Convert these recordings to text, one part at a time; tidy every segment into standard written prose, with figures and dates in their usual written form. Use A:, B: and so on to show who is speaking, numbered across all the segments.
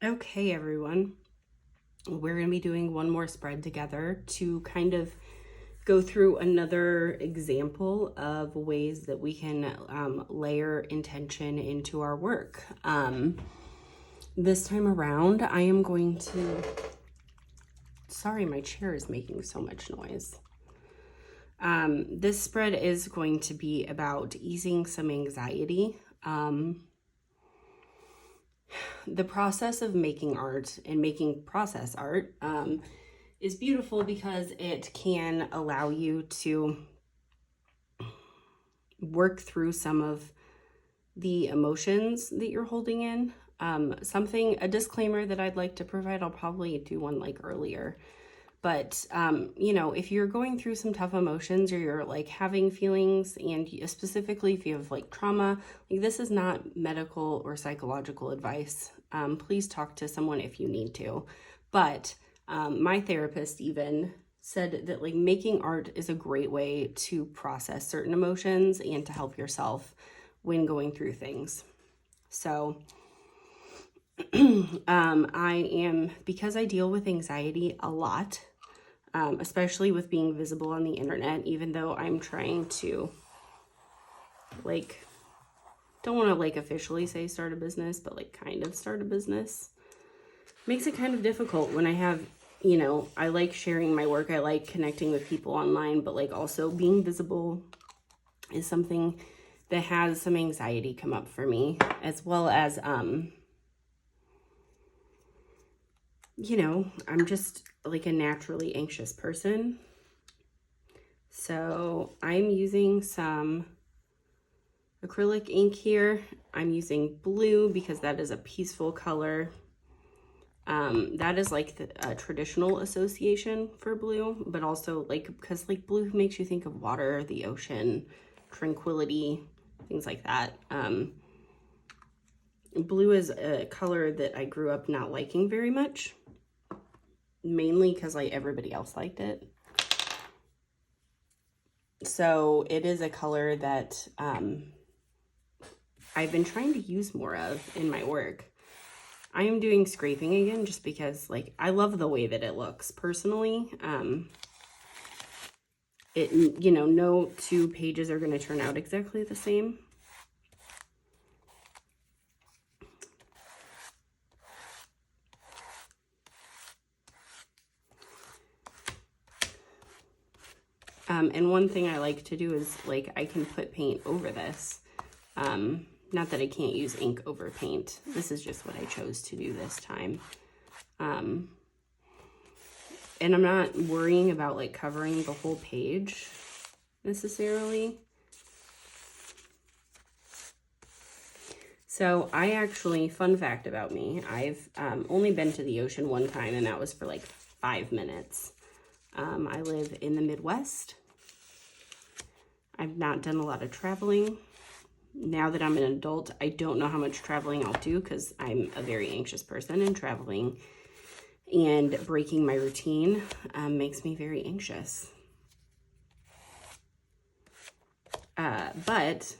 A: Okay, everyone, we're going to be doing one more spread together to kind of go through another example of ways that we can layer intention into our work. This time around, I am going to, sorry, my chair is making so much noise. This spread is going to be about easing some anxiety. The process of making art and making process art is beautiful because it can allow you to work through some of the emotions that you're holding in. A disclaimer that I'd like to provide, I'll probably do one like earlier. But, if you're going through some tough emotions or you're like having feelings, and specifically if you have like trauma, like this is not medical or psychological advice. Please talk to someone if you need to. But my therapist even said that like making art is a great way to process certain emotions and to help yourself when going through things. So because I deal with anxiety a lot, especially with being visible on the internet, even though I'm trying to don't want to officially say start a business, but kind of start a business. Makes it kind of difficult when I have, I like sharing my work. I like connecting with people online, but also being visible is something that has some anxiety come up for me, as well as, I'm just a naturally anxious person. So I'm using some acrylic ink here. I'm using blue because that is a peaceful color. That is the traditional association for blue, but also because blue makes you think of water, the ocean, tranquility, things like that. Blue is a color that I grew up not liking very much, mainly because everybody else liked it. So it is a color that I've been trying to use more of in my work. I am doing scraping again just because I love the way that it looks personally. No two pages are going to turn out exactly the same. And one thing I like to do is I can put paint over this. Not that I can't use ink over paint. This is just what I chose to do this time. And I'm not worrying about covering the whole page necessarily. So I actually, fun fact about me, I've only been to the ocean one time, and that was for 5 minutes. I live in the Midwest. I've not done a lot of traveling. Now that I'm an adult, I don't know how much traveling I'll do because I'm a very anxious person, and traveling and breaking my routine makes me very anxious. But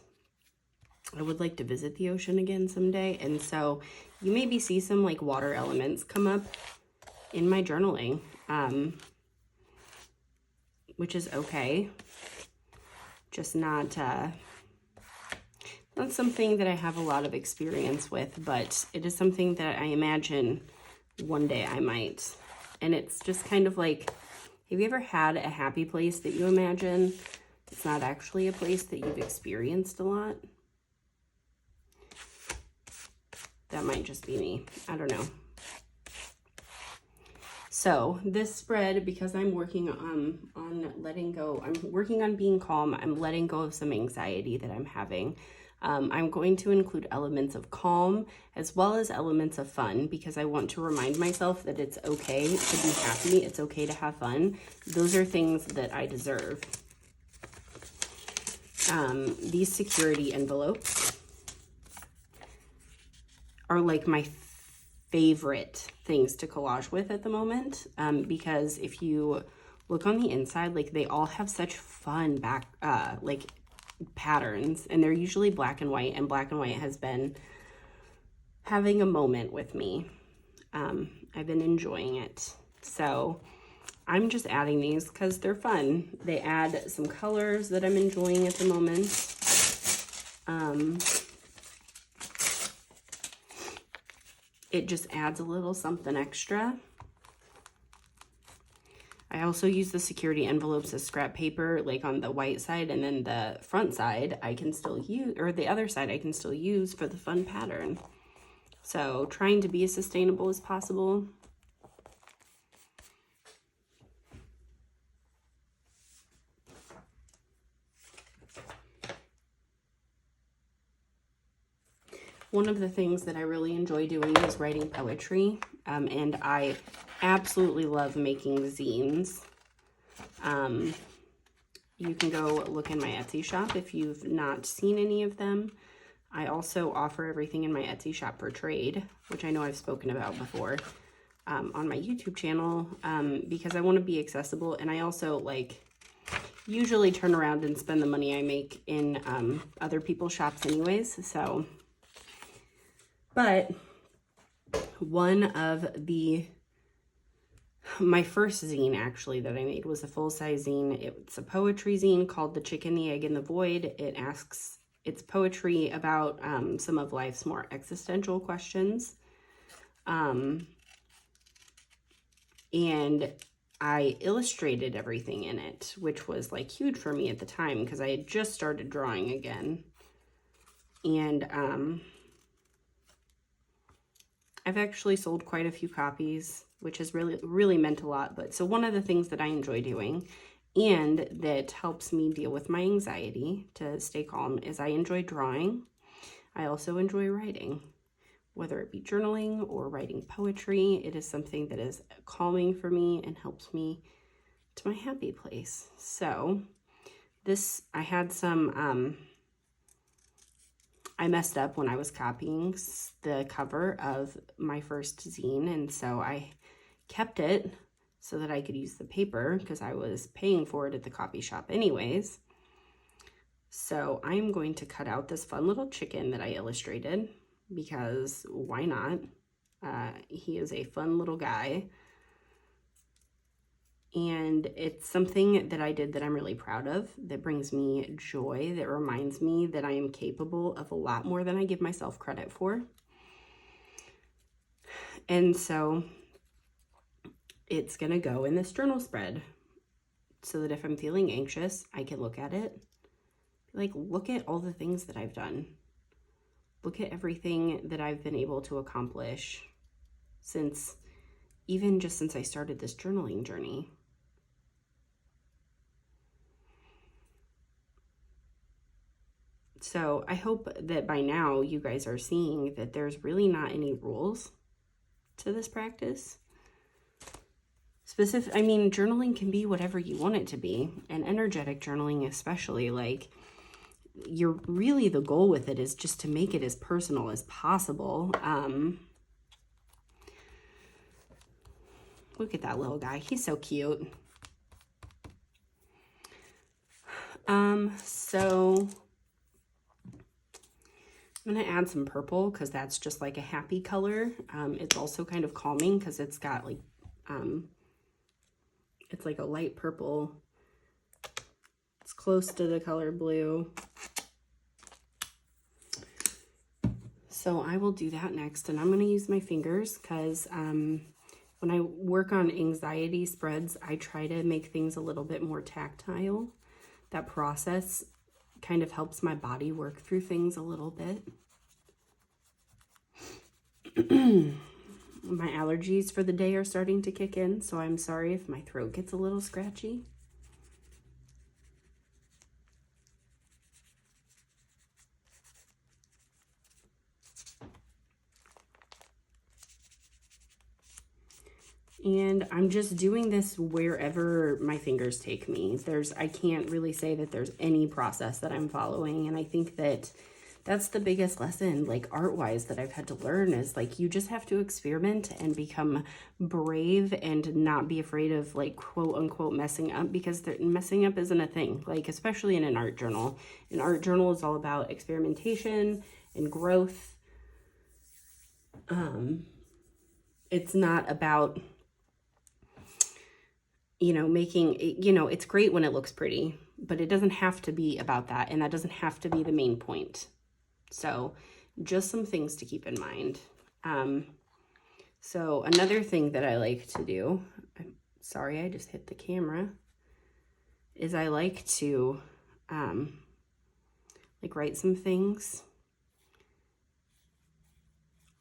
A: I would like to visit the ocean again someday, and so you maybe see some water elements come up in my journaling, which is okay. Just not something that I have a lot of experience with, but it is something that I imagine one day I might. And it's just kind of have you ever had a happy place that you imagine it's not actually a place that you've experienced a lot? That might just be me. I don't know. So this spread, because I'm working on letting go, I'm working on being calm, I'm letting go of some anxiety that I'm having. I'm going to include elements of calm as well as elements of fun, because I want to remind myself that it's okay to be happy, it's okay to have fun. Those are things that I deserve. These security envelopes are my favorite things to collage with at the moment, because if you look on the inside, they all have such fun patterns, and they're usually black and white, and black and white has been having a moment with me. I've been enjoying it. So I'm just adding these because they're fun. They add some colors that I'm enjoying at the moment. It just adds a little something extra. I also use the security envelopes as scrap paper, like on the white side, and then the front side I can still use, or the other side I can still use for the fun pattern. So trying to be as sustainable as possible. One of the things that I really enjoy doing is writing poetry, and I absolutely love making zines. You can go look in my Etsy shop if you've not seen any of them. I also offer everything in my Etsy shop for trade, which I know I've spoken about before on my YouTube channel, because I want to be accessible, and I also usually turn around and spend the money I make in other people's shops anyways. So, but one of my first zine actually that I made was a full-size zine. It's a poetry zine called The Chicken, the Egg, and the Void. It's poetry about some of life's more existential questions. And I illustrated everything in it, which was huge for me at the time because I had just started drawing again. And I've actually sold quite a few copies, which has really meant a lot. But so one of the things that I enjoy doing and that helps me deal with my anxiety to stay calm is I enjoy drawing. I also enjoy writing, whether it be journaling or writing poetry. It is something that is calming for me and helps me to my happy place. So I had some, I messed up when I was copying the cover of my first zine, and so I kept it so that I could use the paper because I was paying for it at the copy shop anyways. So I'm going to cut out this fun little chicken that I illustrated because why not? He is a fun little guy. And it's something that I did that I'm really proud of, that brings me joy, that reminds me that I am capable of a lot more than I give myself credit for. And so it's going to go in this journal spread so that if I'm feeling anxious, I can look at it. Look at all the things that I've done. Look at everything that I've been able to accomplish since I started this journaling journey. So I hope that by now you guys are seeing that there's really not any rules to this practice. Journaling can be whatever you want it to be, and energetic journaling especially, the goal with it is just to make it as personal as possible. Look at that little guy. He's so cute. So I'm going to add some purple because that's just a happy color. It's also kind of calming because it's got it's a light purple. It's close to the color blue. So I will do that next, and I'm going to use my fingers because when I work on anxiety spreads, I try to make things a little bit more tactile. That process kind of helps my body work through things a little bit. My allergies for the day are starting to kick in, so I'm sorry if my throat gets a little scratchy. And I'm just doing this wherever my fingers take me. I can't really say that there's any process that I'm following. And I think that that's the biggest lesson, art-wise, that I've had to learn is you just have to experiment and become brave and not be afraid of quote unquote messing up, because messing up isn't a thing, especially in an art journal. An art journal is all about experimentation and growth. It's not about, you know, making, you know, it's great when it looks pretty, but it doesn't have to be about that. And that doesn't have to be the main point. So just some things to keep in mind. So another thing that I like to do, I'm sorry, I just hit the camera, is I like to like write some things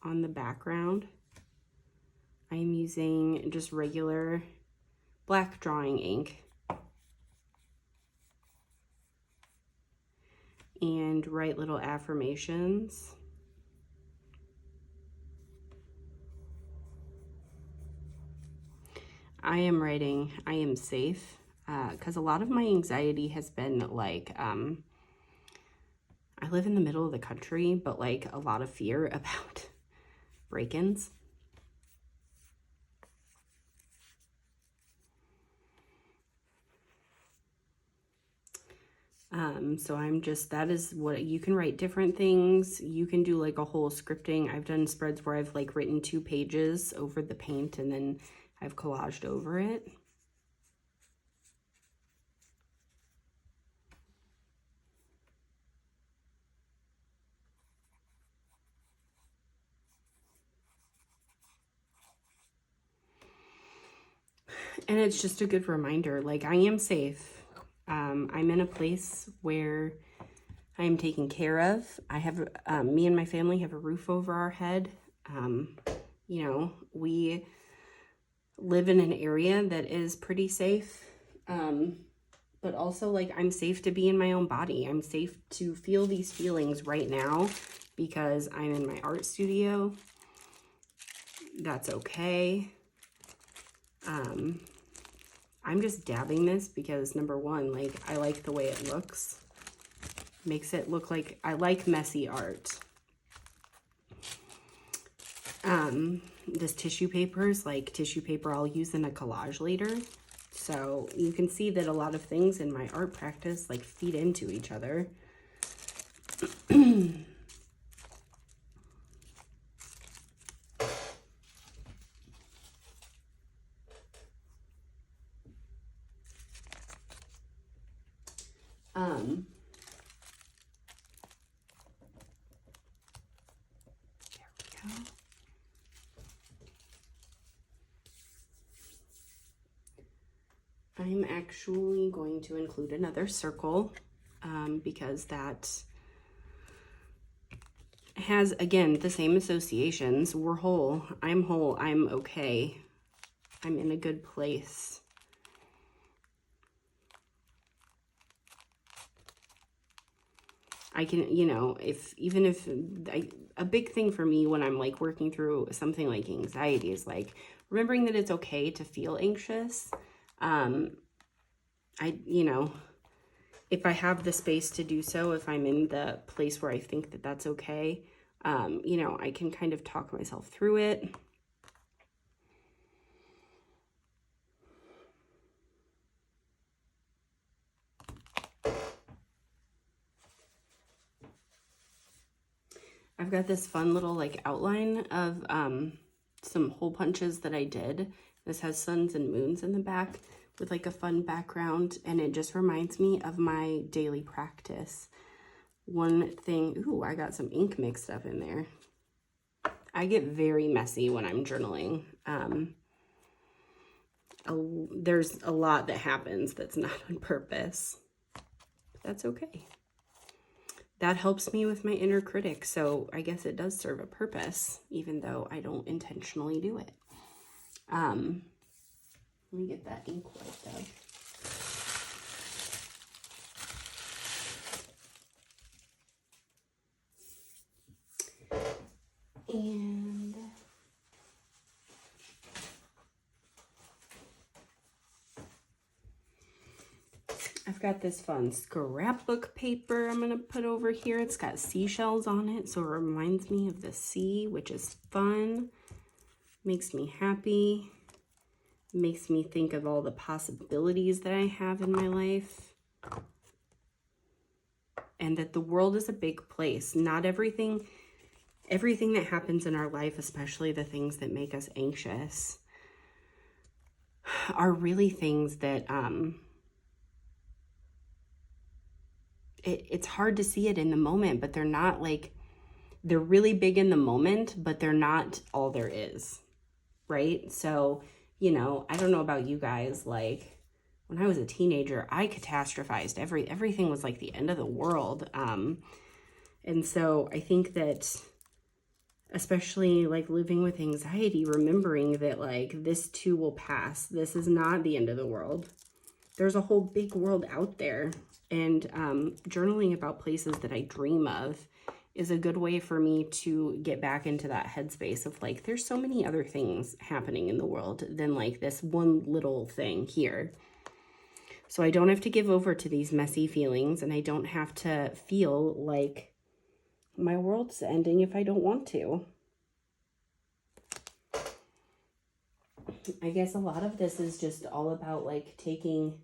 A: on the background. I am using just regular black drawing ink and write little affirmations. I am writing, I am safe, because a lot of my anxiety has been like, I live in the middle of the country, but like a lot of fear about break-ins. So I'm just, that is what, you can write different things. You can do like a whole scripting. I've done spreads where I've like written 2 pages over the paint and then I've collaged over it. And it's just a good reminder, like I am safe. I'm in a place where I am taken care of. I have, me and my family have a roof over our head. You know, we live in an area that is pretty safe. But also like I'm safe to be in my own body. I'm safe to feel these feelings right now because I'm in my art studio. That's okay. I'm just dabbing this because number one, like I like the way it looks. Makes it look like, I like messy art. This tissue paper is like tissue paper I'll use in a collage later. So you can see that a lot of things in my art practice like feed into each other. There we go. I'm actually going to include another circle because that has, again, the same associations. We're whole. I'm okay. I'm in a good place. I can, you know, a big thing for me when I'm like working through something like anxiety is like remembering that it's okay to feel anxious. You know, if I have the space to do so, if I'm in the place where I think that that's okay, you know, I can kind of talk myself through it. I've got this fun little like outline of some hole punches that I did. This has suns and moons in the back with like a fun background, and it just reminds me of my daily practice. One thing, ooh, I got some ink mixed up in there. I get very messy when I'm journaling. There's a lot that happens that's not on purpose, but that's okay. That helps me with my inner critic, so I guess it does serve a purpose, even though I don't intentionally do it. Let me get that ink wiped up. And I've got this fun scrapbook paper I'm going to put over here. It's got seashells on it, so it reminds me of the sea, which is fun. Makes me happy. Makes me think of all the possibilities that I have in my life. And that the world is a big place. Not everything everything that happens in our life, especially the things that make us anxious, are really things that it's hard to see it in the moment, but they're not like, they're really big in the moment, but they're not all there is, right? So, you know, I don't know about you guys, like when I was a teenager, I catastrophized. Everything was like the end of the world. And so I think that, especially like living with anxiety, remembering that like this too will pass. This is not the end of the world. There's a whole big world out there. And journaling about places that I dream of is a good way for me to get back into that headspace of like, there's so many other things happening in the world than like this one little thing here. So I don't have to give over to these messy feelings, and I don't have to feel like my world's ending if I don't want to. I guess a lot of this is just all about like taking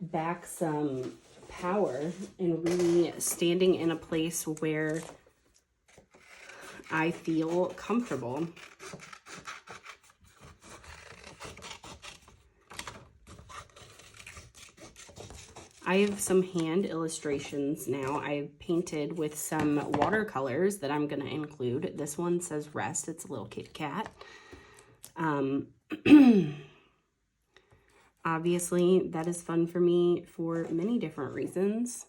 A: back some power and really standing in a place where I feel comfortable. I have some hand illustrations now. I painted with some watercolors that I'm going to include. This one says rest. It's a little kitty cat. Obviously, that is fun for me for many different reasons.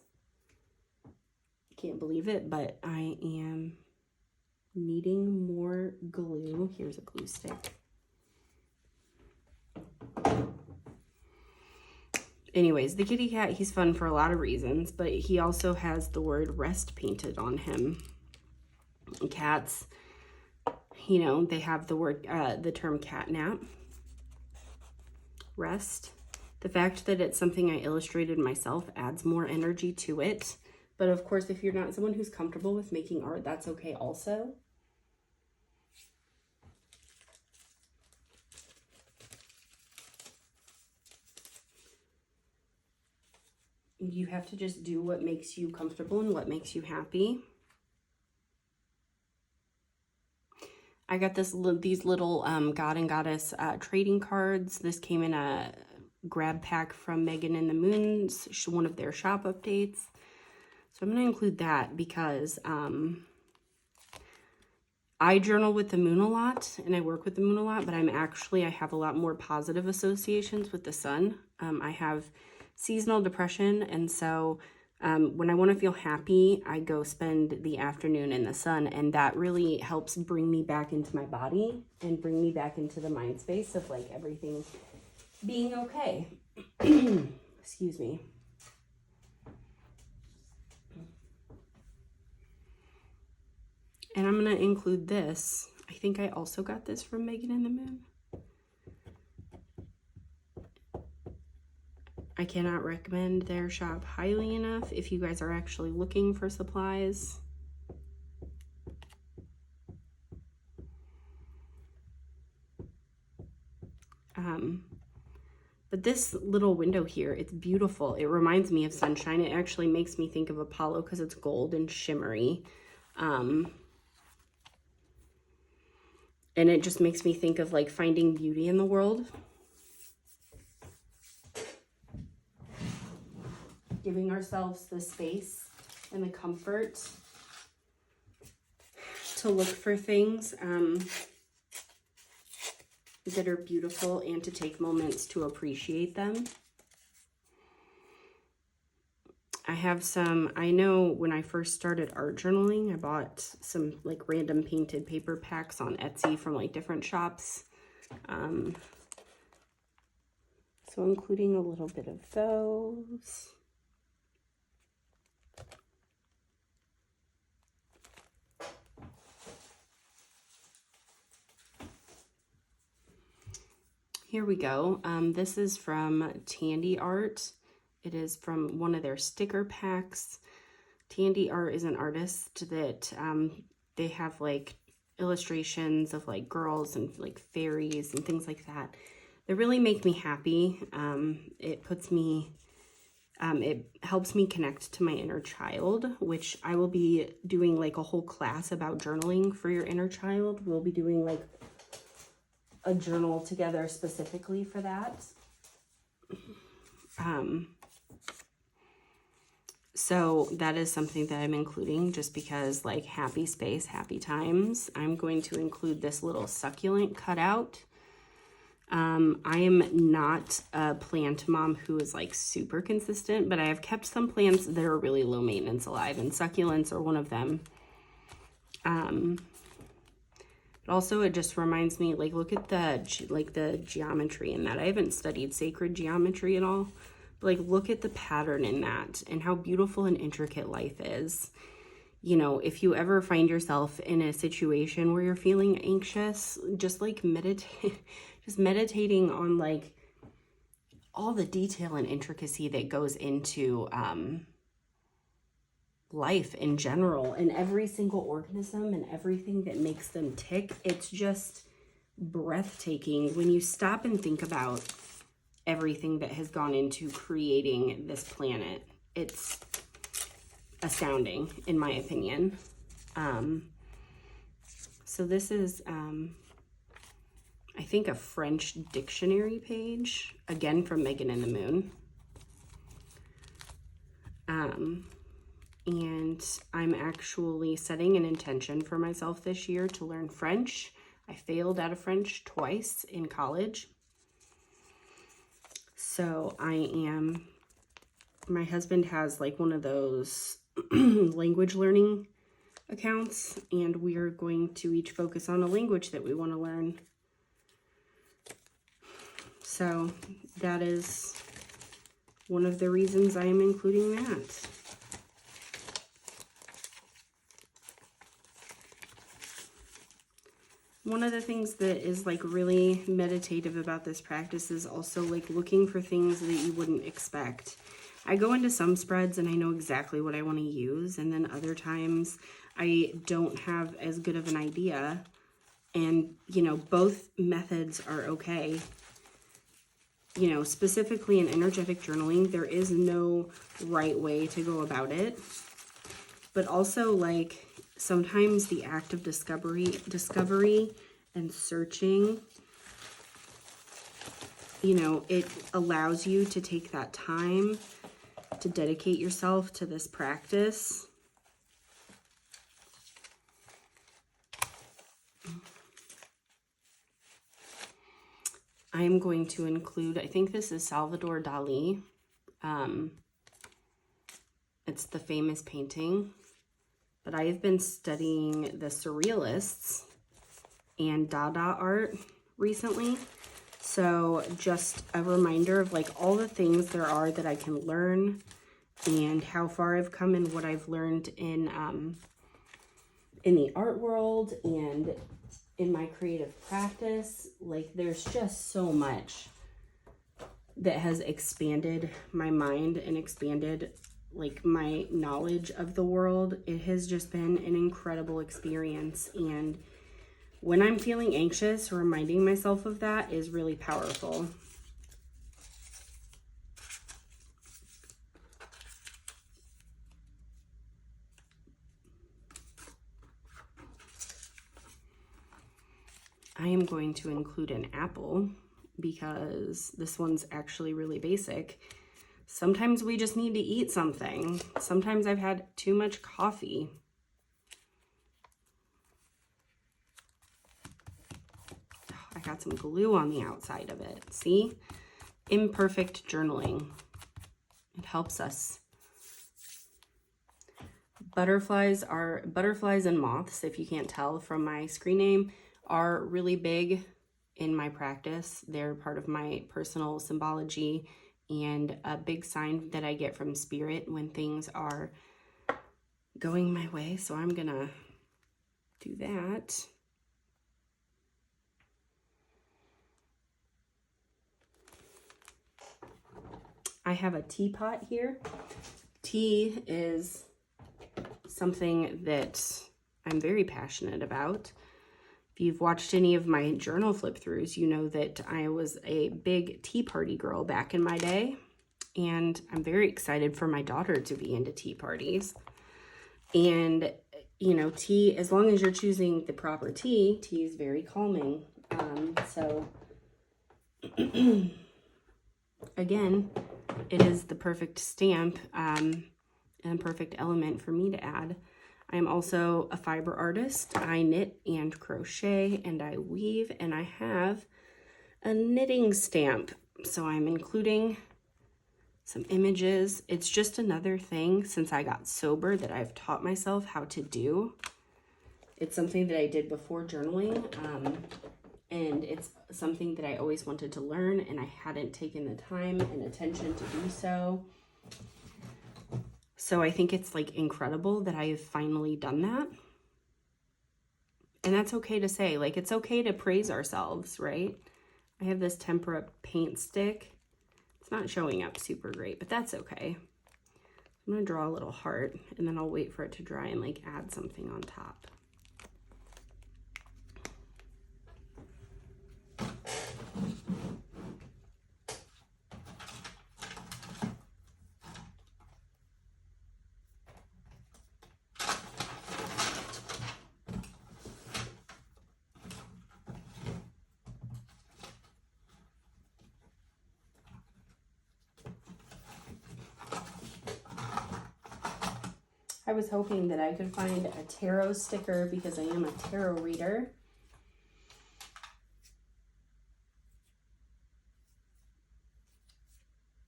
A: Can't believe it, but I am needing more glue. Here's a glue stick. Anyways, the kitty cat, he's fun for a lot of reasons, but he also has the word rest painted on him. Cats, you know, they have the word, the term catnap. Rest. The fact that it's something I illustrated myself adds more energy to it. But of course, if you're not someone who's comfortable with making art, that's okay also. You have to just do what makes you comfortable and what makes you happy. I got these little God and Goddess trading cards. This came in a grab pack from Megan and the Moon's, one of their shop updates. So I'm going to include that because I journal with the moon a lot and I work with the moon a lot, but I have a lot more positive associations with the sun. I have seasonal depression, and so when I want to feel happy, I go spend the afternoon in the sun, and that really helps bring me back into my body and bring me back into the mind space of like everything being okay. Excuse me. And I'm going to include this. I think I also got this from Megan and the Moon. I cannot recommend their shop highly enough if you guys are actually looking for supplies. But this little window here, it's beautiful. It reminds me of sunshine. It actually makes me think of Apollo because it's gold and shimmery. And it just makes me think of like finding beauty in the world. Giving ourselves the space and the comfort to look for things that are beautiful and to take moments to appreciate them. I know when I first started art journaling, I bought some like random painted paper packs on Etsy from like different shops. So including a little bit of those. Here we go. This is from Tandy Art. It is from one of their sticker packs. Tandy Art is an artist that they have like illustrations of like girls and like fairies and things like that. They really make me happy. It puts me It helps me connect to my inner child, which I will be doing like a whole class about journaling for your inner child. We'll be doing like a journal together specifically for that. So that is something that I'm including just because, like, happy space, happy times. I'm going to include this little succulent cutout. I am not a plant mom who is like super consistent, but I have kept some plants that are really low maintenance alive, and succulents are one of them. But also it just reminds me, like, look at the geometry in that. I haven't studied sacred geometry at all, but like, look at the pattern in that and how beautiful and intricate life is. You know, if you ever find yourself in a situation where you're feeling anxious, just like meditating on like all the detail and intricacy that goes into life in general, and every single organism and everything that makes them tick. It's just breathtaking when you stop and think about everything that has gone into creating this planet. It's astounding, in my opinion. So this is, I think, a French dictionary page, again from Megan and the Moon. And I'm actually setting an intention for myself this year to learn French. I failed out of French twice in college. So my husband has like one of those language learning accounts, and we are going to each focus on a language that we want to learn. So that is one of the reasons I am including that. One of the things that is like really meditative about this practice is also like looking for things that you wouldn't expect. I go into some spreads and I know exactly what I want to use, and then other times I don't have as good of an idea. And, you know, both methods are okay. You know, specifically in energetic journaling, there is no right way to go about it. But also, like, sometimes the act of discovery and searching, you know, it allows you to take that time to dedicate yourself to this practice. I am going to include, I think this is Salvador Dali. It's the famous painting. But I have been studying the Surrealists and Dada art recently. So just a reminder of like all the things there are that I can learn and how far I've come and what I've learned in the art world and in my creative practice. Like, there's just so much that has expanded my mind and expanded like my knowledge of the world. It has just been an incredible experience, and when I'm feeling anxious, reminding myself of that is really powerful. I am going to include an apple because this one's actually really basic. Sometimes we just need to eat something. Sometimes I've had too much coffee. I got some glue on the outside of it. See? Imperfect journaling. It helps us. Butterflies and moths, if you can't tell from my screen name, are really big in my practice. They're part of my personal symbology and a big sign that I get from spirit when things are going my way. So I'm gonna do that. I have a teapot here. Tea is something that I'm very passionate about. If you've watched any of my journal flip throughs, you know that I was a big tea party girl back in my day. And I'm very excited for my daughter to be into tea parties. And, you know, tea, as long as you're choosing the proper tea, tea is very calming. So, again, it is the perfect stamp and perfect element for me to add. I'm also a fiber artist. I knit and crochet and I weave, and I have a knitting stamp. So I'm including some images. It's just another thing since I got sober that I've taught myself how to do. It's something that I did before journaling, and it's something that I always wanted to learn, and I hadn't taken the time and attention to do so. So I think it's like incredible that I have finally done that. And that's okay to say. Like, it's okay to praise ourselves, right? I have this tempera paint stick. It's not showing up super great, but that's okay. I'm gonna draw a little heart, and then I'll wait for it to dry and like add something on top. I was hoping that I could find a tarot sticker because I am a tarot reader.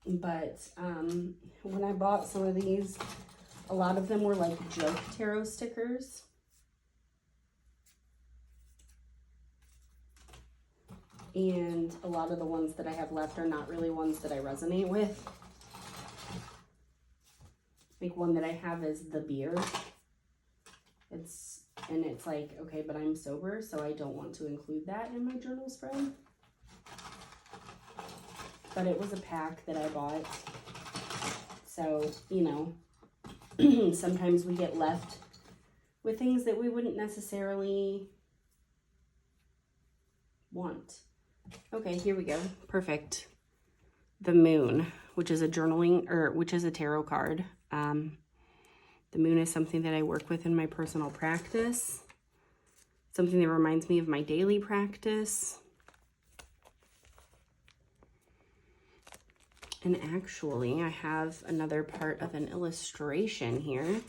A: But when I bought some of these, a lot of them were like joke tarot stickers. And a lot of the ones that I have left are not really ones that I resonate with. Like one that I have is the beer. It's like, okay, but I'm sober, so I don't want to include that in my journal spread. But it was a pack that I bought. So, you know, sometimes we get left with things that we wouldn't necessarily want. Okay, here we go. Perfect. The moon, which is a journaling, or which is a tarot card. The moon is something that I work with in my personal practice. Something that reminds me of my daily practice. And actually, I have another part of an illustration here.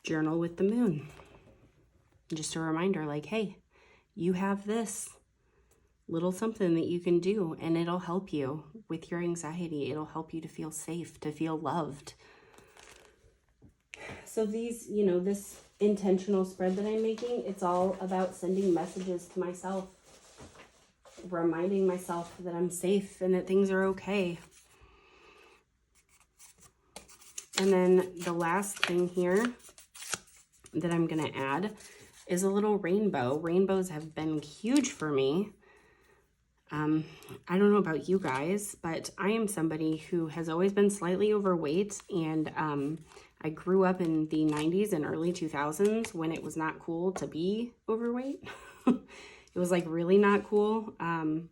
A: Journal with the moon. Just a reminder, like, hey, you have this little something that you can do, and it'll help you with your anxiety. It'll help you to feel safe, to feel loved. So these, you know, this intentional spread that I'm making, it's all about sending messages to myself, reminding myself that I'm safe and that things are okay. And then the last thing here that I'm gonna add is a little rainbow. Rainbows have been huge for me. I don't know about you guys, but I am somebody who has always been slightly overweight, and I grew up in the 90s and early 2000s when it was not cool to be overweight. It was like really not cool. And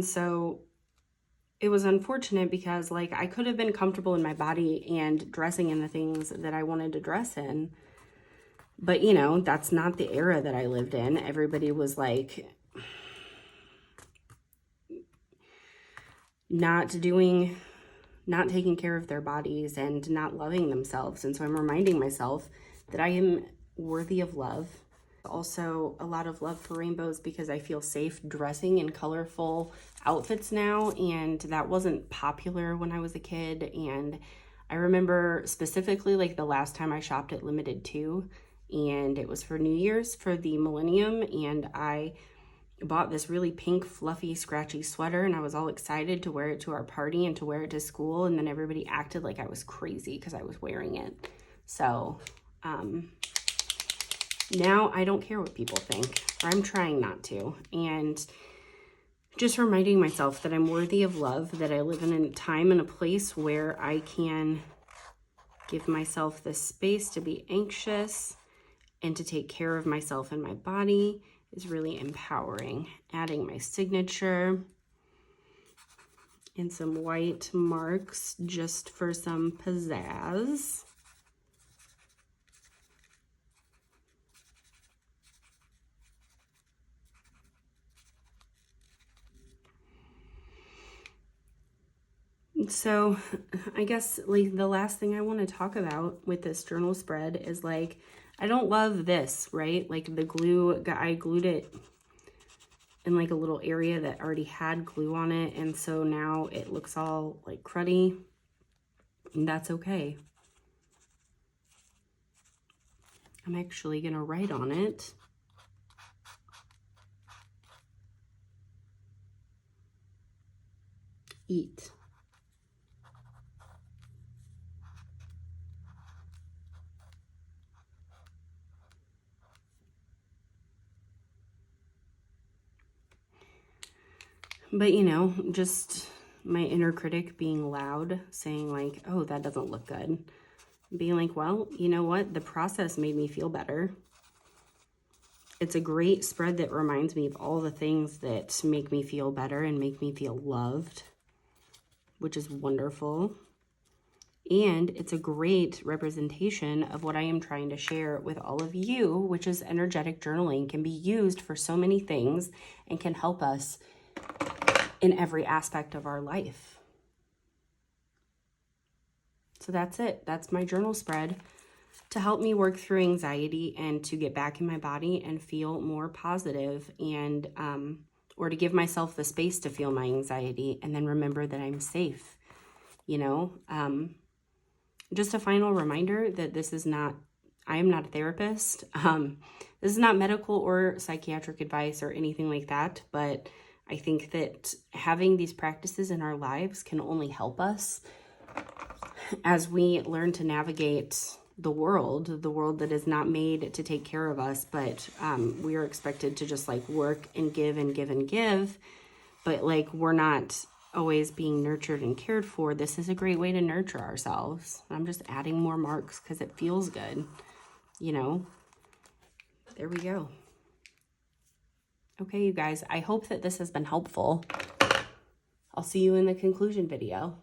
A: so it was unfortunate because like I could have been comfortable in my body and dressing in the things that I wanted to dress in. But, you know, that's not the era that I lived in. Everybody was like not taking care of their bodies and not loving themselves. And so I'm reminding myself that I am worthy of love. Also a lot of love for rainbows because I feel safe dressing in colorful outfits now, and that wasn't popular when I was a kid. And I remember specifically like the last time I shopped at Limited Too, and it was for New Year's for the millennium, and I bought this really pink fluffy scratchy sweater, and I was all excited to wear it to our party and to wear it to school, and then everybody acted like I was crazy because I was wearing it. So Now I don't care what people think, or I'm trying not to. And just reminding myself that I'm worthy of love, that I live in a time and a place where I can give myself the space to be anxious and to take care of myself and my body is really empowering. Adding my signature and some white marks just for some pizzazz. So I guess like the last thing I want to talk about with this journal spread is like, I don't love this, right? Like the glue, I glued it in like a little area that already had glue on it. And so now it looks all like cruddy, and that's okay. I'm actually going to write on it. Eat. But, you know, just my inner critic being loud, saying like, oh, that doesn't look good. Being like, well, you know what? The process made me feel better. It's a great spread that reminds me of all the things that make me feel better and make me feel loved, which is wonderful. And it's a great representation of what I am trying to share with all of you, which is energetic journaling can be used for so many things and can help us in every aspect of our life. So that's it. That's my journal spread to help me work through anxiety and to get back in my body and feel more positive, and or to give myself the space to feel my anxiety and then remember that I'm safe, you know. Just a final reminder that this is not, I am not a therapist. This is not medical or psychiatric advice or anything like that, but I think that having these practices in our lives can only help us as we learn to navigate the world that is not made to take care of us, but we are expected to just like work and give and give and give, but like we're not always being nurtured and cared for. This is a great way to nurture ourselves. I'm just adding more marks because it feels good, you know. There we go. Okay, you guys, I hope that this has been helpful. I'll see you in the conclusion video.